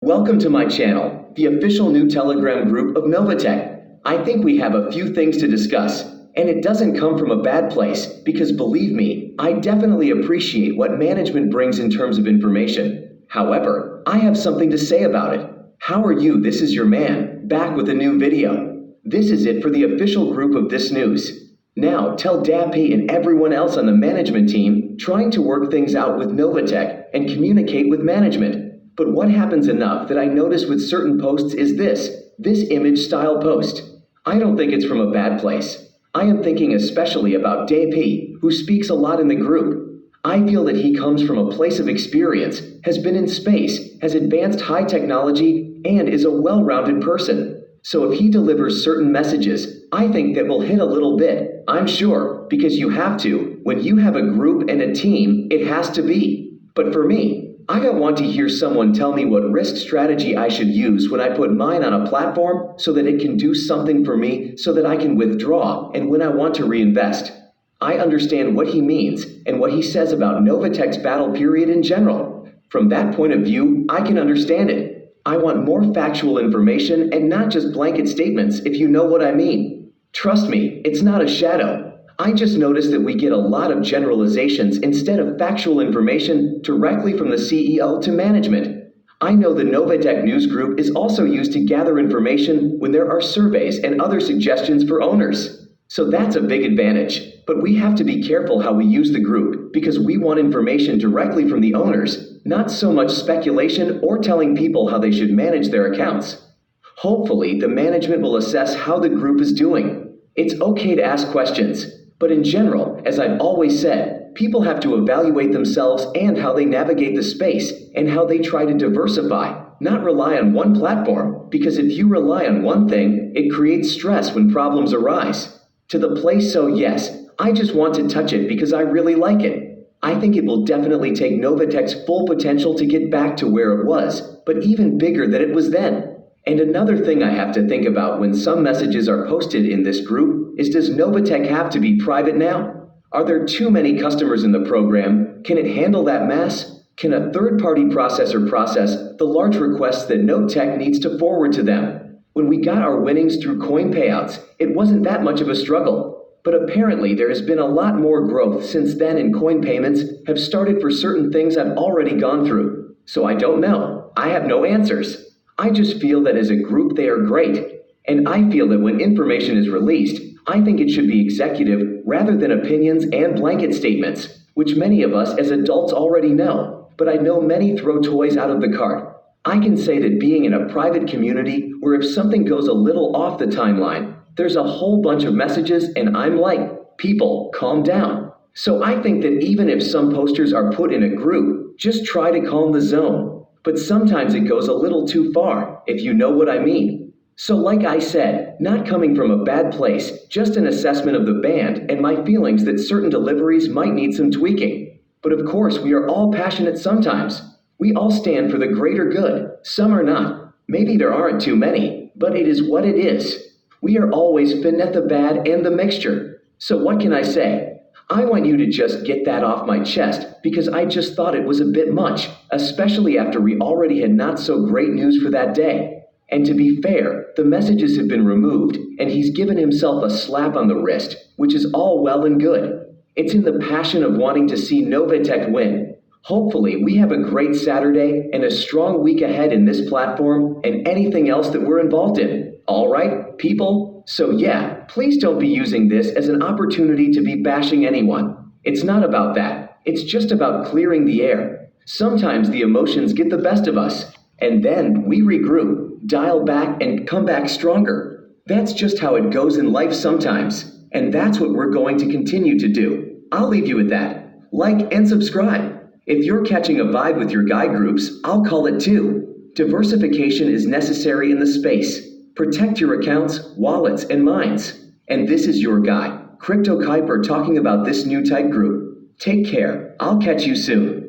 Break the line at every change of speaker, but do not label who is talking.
Welcome to my channel, the official new Telegram group of Novatech. I think we have a few things to discuss, and it doesn't come from a bad place, because believe me, I definitely appreciate what management brings in terms of information. However, I have something to say about it. How are you? This is your man, back with a new video. This is it for the official group of this news. Now, tell Dappy and everyone else on the management team trying to work things out with Novatech and communicate with management. But what happens enough that I notice with certain posts is this image style post. I don't think it's from a bad place. I am thinking especially about Dappy, who speaks a lot in the group. I feel that he comes from a place of experience, has been in space, has advanced high technology, and is a well-rounded person. So if he delivers certain messages, I think that will hit a little bit, I'm sure, because you have to. When you have a group and a team, it has to be. But for me, I don't want to hear someone tell me what risk strategy I should use when I put mine on a platform so that it can do something for me so that I can withdraw and when I want to reinvest. I understand what he means and what he says about Novatech's battle period in general. From that point of view, I can understand it. I want more factual information and not just blanket statements, if you know what I mean. Trust me, it's not a shadow. I just noticed that we get a lot of generalizations instead of factual information directly from the CEO to management. I know the Novatech News Group is also used to gather information when there are surveys and other suggestions for owners. So that's a big advantage. But we have to be careful how we use the group because we want information directly from the owners, not so much speculation or telling people how they should manage their accounts. Hopefully, the management will assess how the group is doing. It's okay to ask questions. But in general, as I've always said, people have to evaluate themselves and how they navigate the space and how they try to diversify, not rely on one platform, because if you rely on one thing, it creates stress when problems arise. To the place, so yes, I just want to touch it because I really like it. I think it will definitely take Novatech's full potential to get back to where it was, but even bigger than it was then. And another thing I have to think about when some messages are posted in this group is, does Novatech have to be private now? Are there too many customers in the program? Can it handle that mass? Can a third-party processor process the large requests that Novatech needs to forward to them? When we got our winnings through coin payouts, it wasn't that much of a struggle. But apparently there has been a lot more growth since then, and coin payments have started for certain things I've already gone through. So I don't know. I have no answers. I just feel that as a group they are great, and I feel that when information is released, I think it should be executive rather than opinions and blanket statements, which many of us as adults already know, but I know many throw toys out of the cart. I can say that being in a private community where if something goes a little off the timeline, there's a whole bunch of messages and I'm like, people, calm down. So I think that even if some posters are put in a group, just try to calm the zone. But sometimes it goes a little too far, if you know what I mean. So like I said, not coming from a bad place, just an assessment of the band and my feelings that certain deliveries might need some tweaking. But of course, we are all passionate sometimes. We all stand for the greater good, some are not. Maybe there aren't too many, but it is what it is. We are always finna the bad and the mixture. So what can I say? I want you to just get that off my chest because I just thought it was a bit much, especially after we already had not so great news for that day. And to be fair, the messages have been removed and he's given himself a slap on the wrist, which is all well and good. It's in the passion of wanting to see Novatech win. Hopefully, we have a great Saturday and a strong week ahead in this platform and anything else that we're involved in. All right, people? So yeah, please don't be using this as an opportunity to be bashing anyone. It's not about that. It's just about clearing the air. Sometimes the emotions get the best of us, and then we regroup, dial back, and come back stronger. That's just how it goes in life sometimes, and that's what we're going to continue to do. I'll leave you with that. Like and subscribe. If you're catching a vibe with your guide groups, I'll call it too. Diversification is necessary in the space. Protect your accounts, wallets, and minds. And this is your guy, Crypto Kuiper, talking about this new type group. Take care. I'll catch you soon.